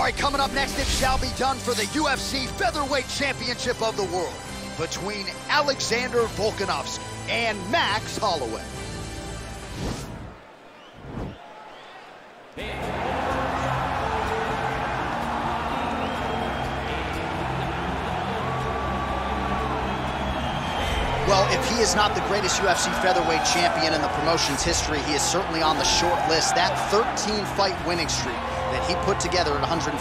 right, coming up next, it shall be done for the UFC Featherweight Championship of the World between Alexander Volkanovski and Max Holloway. Well, if he is not the greatest UFC featherweight champion in the promotion's history, he is certainly on the short list. That 13-fight winning streak that he put together at 145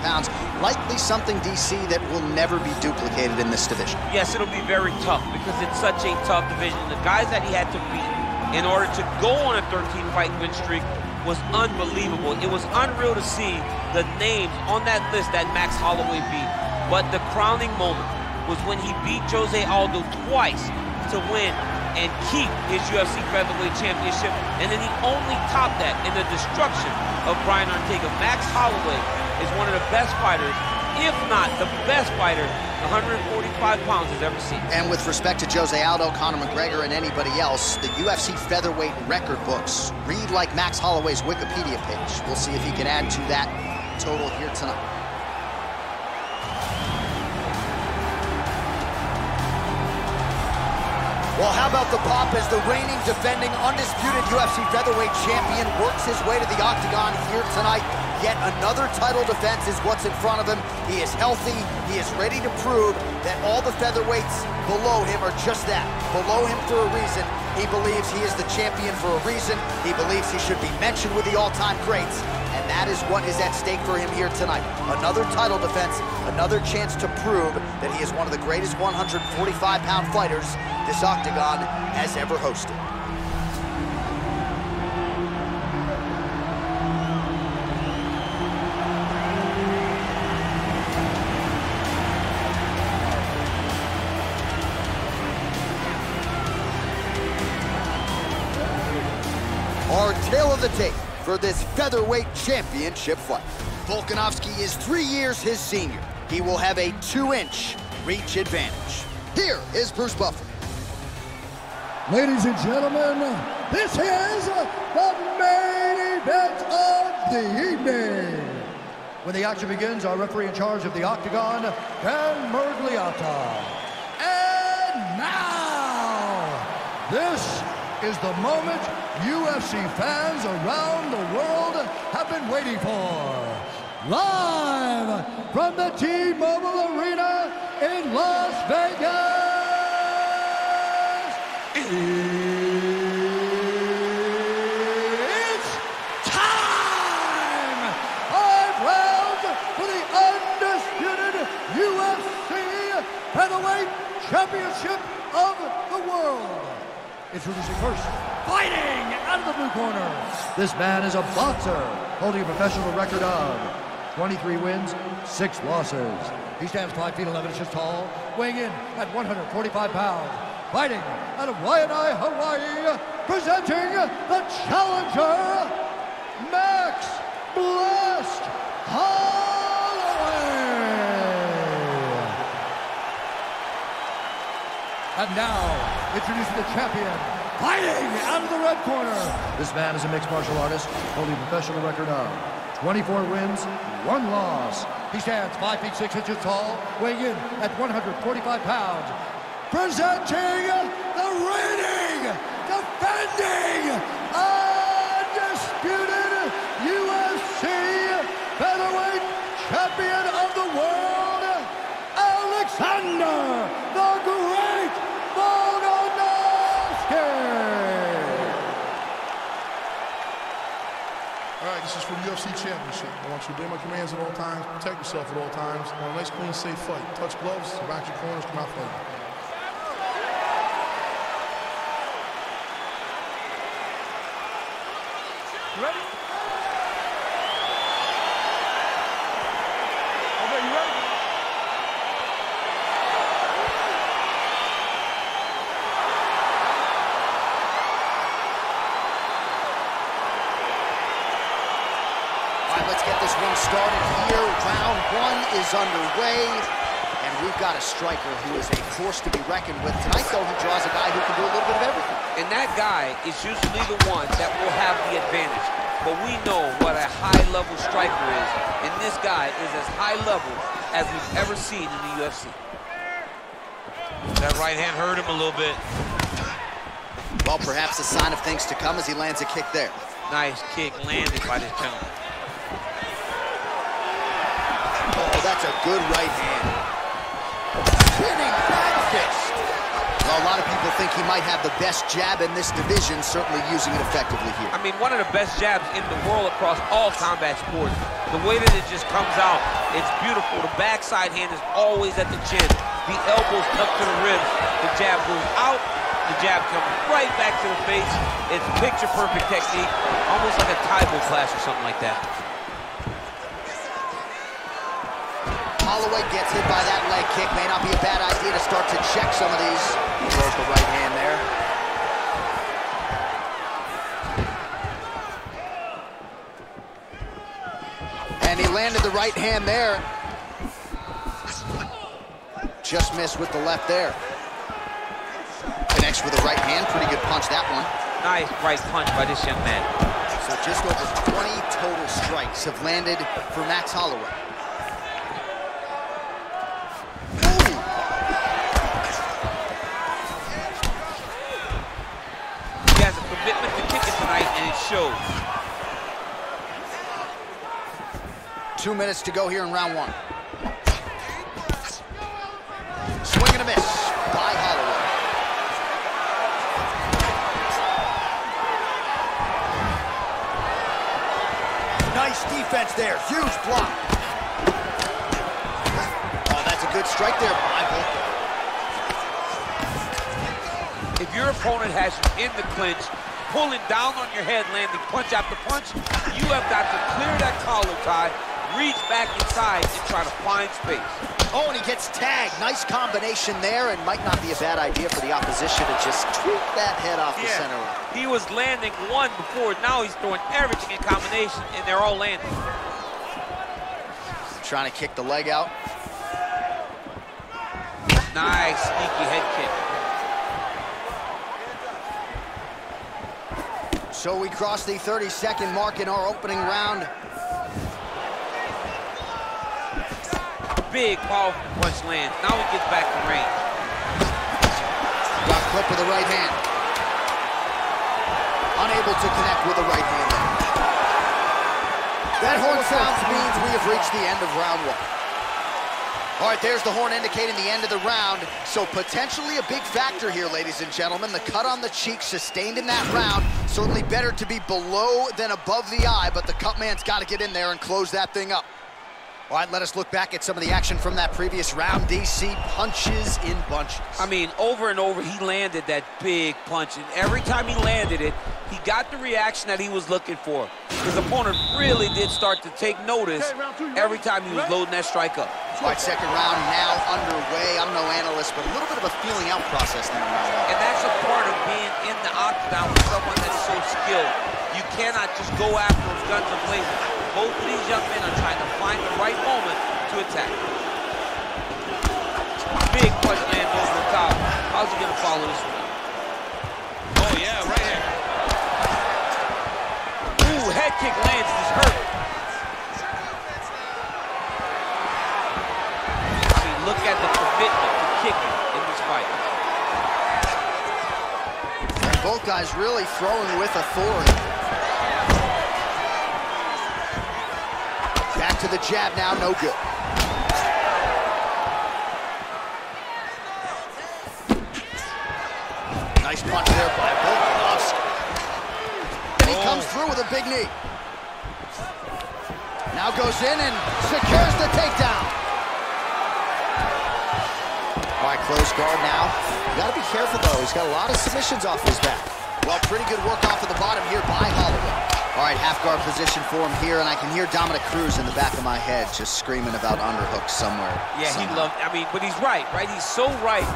pounds, likely something, DC, that will never be duplicated in this division. Yes, it'll be very tough because it's such a tough division. The guys that he had to beat in order to go on a 13-fight win streak was unbelievable. It was unreal to see the names on that list that Max Holloway beat. But the crowning moment was when he beat Jose Aldo twice to win and keep his UFC Featherweight Championship, and then he only topped that in the destruction of Brian Ortega. Max Holloway is one of the best fighters, if not the best fighter 145 pounds has ever seen. And with respect to Jose Aldo, Conor McGregor, and anybody else, the UFC featherweight record books read like Max Holloway's Wikipedia page. We'll see if he can add to that total here tonight. Well, how about the pop as the reigning, defending, undisputed UFC featherweight champion works his way to the octagon here tonight. Yet another title defense is what's in front of him. He is healthy. He is ready to prove that all the featherweights below him are just that, below him for a reason. He believes he is the champion for a reason. He believes he should be mentioned with the all-time greats. And that is what is at stake for him here tonight. Another title defense, another chance to prove that he is one of the greatest 145-pound fighters this octagon has ever hosted. Our tale of the tape for this featherweight championship fight. Volkanovski is 3 years his senior. He will have a 2-inch reach advantage. Here is Bruce Buffer. Ladies and gentlemen, this is the main event of the evening. When the action begins, our referee in charge of the octagon, Dan Mergliata. And now, this is the moment UFC fans around the world have been waiting for. Live from the T-Mobile Arena in Las Vegas. It's time! 5 rounds for the undisputed UFC Featherweight Championship of the World. Introducing first, fighting out of the blue corner. This man is a boxer, holding a professional record of 23 wins, 6 losses. He stands 5 feet 11 inches tall, weighing in at 145 pounds. Fighting out of Waianae, Hawaii, presenting the challenger, Max Blast Holloway. And now, introducing the champion, fighting out of the red corner. This man is a mixed martial artist, holding a professional record of 24 wins, 1 loss. He stands 5 feet 6 inches tall, weighing in at 145 pounds. Presenting the reigning, defending, undisputed UFC featherweight champion of the world, Alexander the Great Volkanovski. All right, this is for the UFC Championship. I want you to obey my commands at all times, protect yourself at all times. I want a nice, clean, safe fight. Touch gloves, back your corners, come out fighting. Ready? Okay, you ready? All right, let's get this one started here. Round 1 is underway. And we've got a striker who is a force to be reckoned with. Tonight, though, he draws a guy who can do a little bit of everything. And that guy is usually the one that will have the advantage. but we know what a high-level striker is, and this guy is as high level as we've ever seen in the UFC. That right hand hurt him a little bit. Well, perhaps a sign of things to come as he lands a kick there. Nice kick landed by this gentleman. Oh, that's a good right hand. Spinning back fist. Well, a lot of people think he might have the best jab in this division, certainly using it effectively here. I mean, one of the best jabs in the world across all combat sports. The way that it just comes out, it's beautiful. The backside hand is always at the chin. The elbows tucked to the ribs. The jab goes out. The jab comes right back to the face. It's picture-perfect technique, almost like a Taibo class or something like that. Holloway gets hit by that leg kick. May not be a bad idea to start to check some of these. He throws the right hand there. And he landed the right hand there. Just missed with the left there. Connects with the right hand. Pretty good punch, that one. Nice right punch by this young man. So just over 20 total strikes have landed for Max Holloway. He has a commitment to kicking tonight, and it shows. 2 minutes to go here in round one. Swing and a miss by Holloway. Nice defense there, huge block. Oh, that's a good strike there by Volk. If your opponent has you in the clinch, pulling down on your head, landing punch after punch, you have got to clear that collar tie, reach back inside, and try to find space. Oh, and he gets tagged. Nice combination there, and might not be a bad idea for the opposition to just tweak that head off the center line. He was landing one before. Now he's throwing everything in combination, and they're all landing. Trying to kick the leg out. Nice sneaky head kick. So we cross the 30-second mark in our opening round. Big, powerful punch lands. Now he gets back to range. Got clipped with the right hand. Unable to connect with the right hand. That horn sounds means we have reached the end of round one. All right, there's the horn indicating the end of the round. So potentially a big factor here, ladies and gentlemen. The cut on the cheek sustained in that round. Certainly better to be below than above the eye, but the cut man's got to get in there and close that thing up. All right, let us look back at some of the action from that previous round. DC punches in bunches. I mean, over and over, he landed that big punch, and every time he landed it, he got the reaction that he was looking for. His opponent really did start to take notice every time he was loading that strike up. All right, second round now underway. I'm no analyst, but a little bit of a feeling out process now. And that's a part of being in the octagon with someone that's so skilled. You cannot just go after those guns and blazing. Both of these young men are trying to find the right moment to attack. Big punch lands over the top. How's he gonna follow this one? Oh yeah, right hand. Ooh, head kick lands, he's hurt. I mean, look at the commitment to kicking in this fight. Both guys really throwing with authority. Back to the jab now, no good. Nice punch there by Volkanovski. And he comes through with a big knee. Now goes in and secures the takedown. All right, close guard now. You gotta be careful though, he's got a lot of submissions off his back. Well, pretty good work off of the bottom here by Holloway. All right, half guard position for him here, and I can hear Dominic Cruz in the back of my head just screaming about underhooks somewhere. Yeah, he loved, I mean, but he's right? He's so right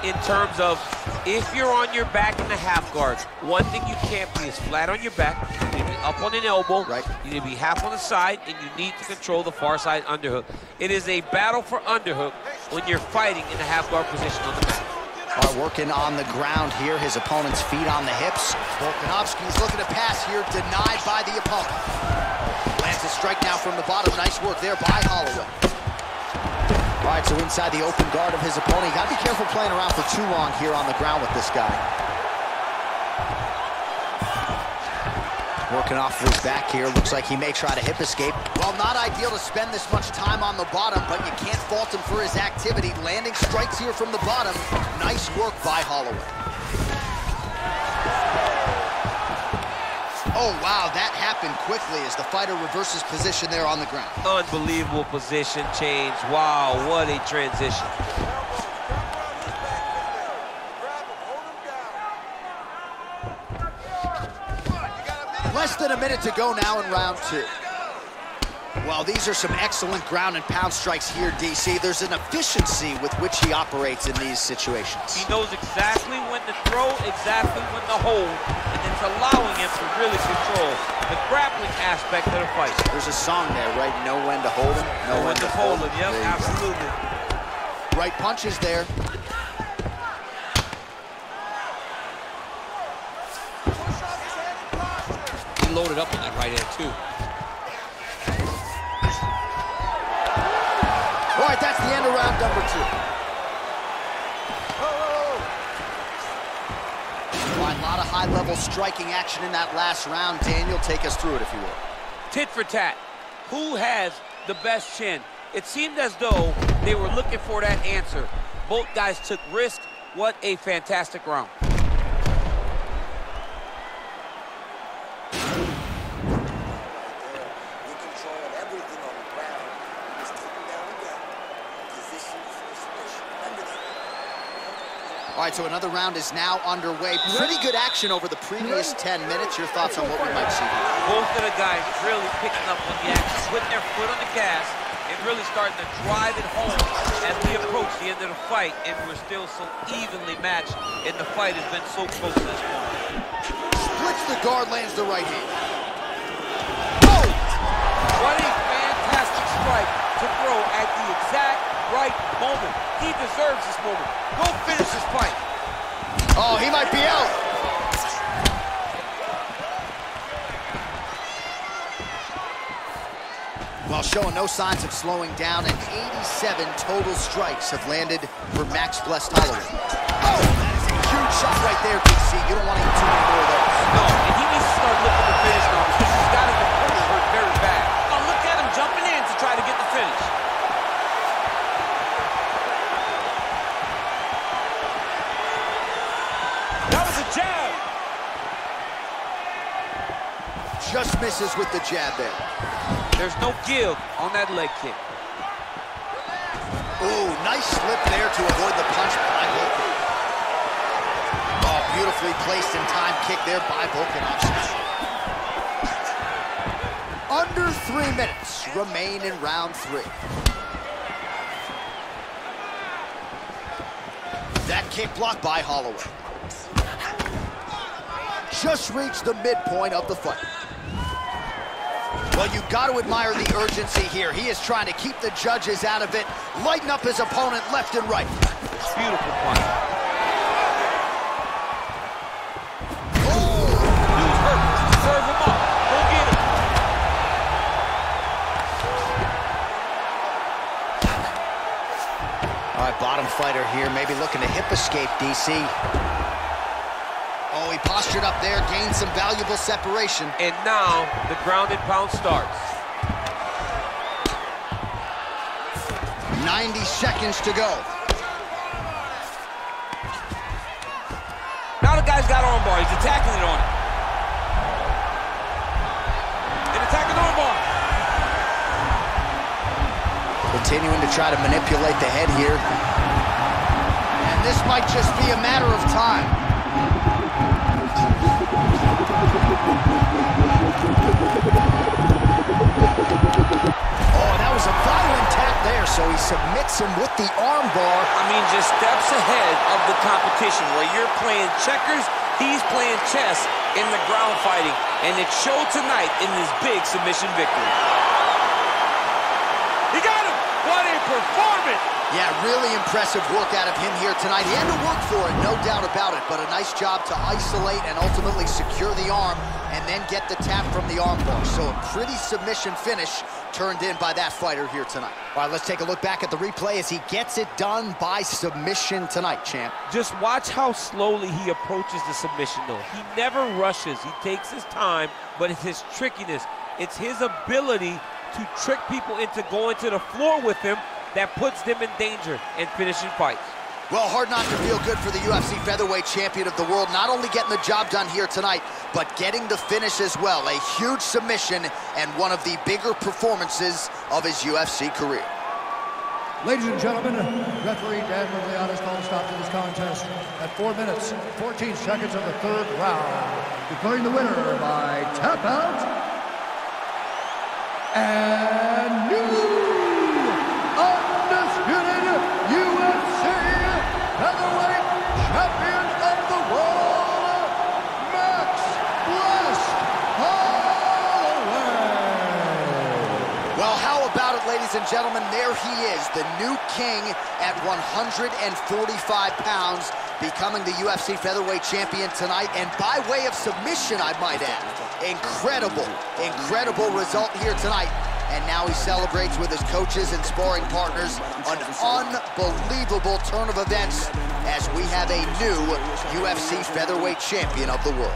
in terms of if you're on your back in the half guard, one thing you can't be is flat on your back. You need to be up on an elbow. Right. You need to be half on the side, and you need to control the far side underhook. It is a battle for underhook when you're fighting in the half guard position on the mat. are working on the ground here. His opponent's feet on the hips. Volkanovski's looking to pass here, denied by the opponent. Lands a strike now from the bottom. Nice work there by Holloway. All right, so inside the open guard of his opponent. You got to be careful playing around for too long here on the ground with this guy. Working off of his back here. Looks like he may try to hip escape. Well, not ideal to spend this much time on the bottom, but you can't fault him for his activity. Landing strikes here from the bottom. Nice work by Holloway. Oh, wow, that happened quickly as the fighter reverses position there on the ground. Unbelievable position change. Wow, what a transition. Less than a minute to go now in round 2. Well, these are some excellent ground and pound strikes here, DC. There's an efficiency with which he operates in these situations. He knows exactly when to throw, exactly when to hold, and it's allowing him to really control the grappling aspect of the fight. There's a song there, right? Know when to hold him, know when to fold him. Yep, absolutely. Right punches there. Loaded up on that right hand, too. All right, that's the end of round number 2. All right, a lot of high-level striking action in that last round. Daniel, take us through it, if you will. Tit for tat. Who has the best chin? It seemed as though they were looking for that answer. Both guys took risk. What a fantastic round. All right, so another round is now underway. Pretty good action over the previous 10 minutes. Your thoughts on what we might see here? Both of the guys really picking up on the action, putting their foot on the gas, and really starting to drive it home as we approach the end of the fight, and we're still so evenly matched, and the fight has been so close to this point. Splits the guard, lands the right hand. Oh! What a fantastic strike to throw at the exact right moment. He deserves this moment. Go finish this fight. Oh, he might be out. While showing no signs of slowing down, and 87 total strikes have landed for Max Holloway. Oh, that is a huge shot right there, DC. You don't want to get too many more of those. No, and he needs to start looking to finish now because he's got his opponent hurt very bad. Oh, look at him jumping in to try to get the finish. That was a jab. Just misses with the jab there. There's no give on that leg kick. Ooh, nice slip there to avoid the punch by Volkanovski. Oh, beautifully placed in time kick there by Volkanovski. Under 3 minutes remain in round 3. That kick blocked by Holloway. Just reached the midpoint of the fight. Well, you've got to admire the urgency here. He is trying to keep the judges out of it, lighten up his opponent left and right. Beautiful fight. Oh! Dude's hurt. Serve him up. Go get him. All right, bottom fighter here, maybe looking to hip escape, DC. Oh, he postured up there, gained some valuable separation. And now the ground and pound starts. 90 seconds to go. Now the guy's got armbar. He's attacking it on it. And attacking armbar. Continuing to try to manipulate the head here. And this might just be a matter of time. Oh, that was a violent tap there, so he submits him with the armbar. I mean, just steps ahead of the competition. Where you're playing checkers, he's playing chess in the ground fighting. And it showed tonight in this big submission victory. He got him! What a performance. Yeah, really impressive work out of him here tonight. He had to work for it, no doubt about it, but a nice job to isolate and ultimately secure the arm and then get the tap from the armbar. So a pretty submission finish turned in by that fighter here tonight. All right, let's take a look back at the replay as he gets it done by submission tonight, champ. Just watch how slowly he approaches the submission, though. He never rushes. He takes his time, but it's his trickiness. It's his ability to trick people into going to the floor with him that puts them in danger and finishing fights. Well, hard not to feel good for the UFC featherweight champion of the world, not only getting the job done here tonight, but getting the finish as well. A huge submission and one of the bigger performances of his UFC career. Ladies and gentlemen, referee Dan Mergliana's called a stop to this contest at 4 minutes, 14 seconds of the third round, declaring the winner by tap out and new undisputed UFC featherweight champion of the world, Max Holloway. Well, how about it, ladies and gentlemen? There he is, the new king at 145 pounds, becoming the UFC featherweight champion tonight, and by way of submission, I might add. Incredible, incredible result here tonight. And now he celebrates with his coaches and sparring partners. An unbelievable turn of events as we have a new UFC featherweight champion of the world.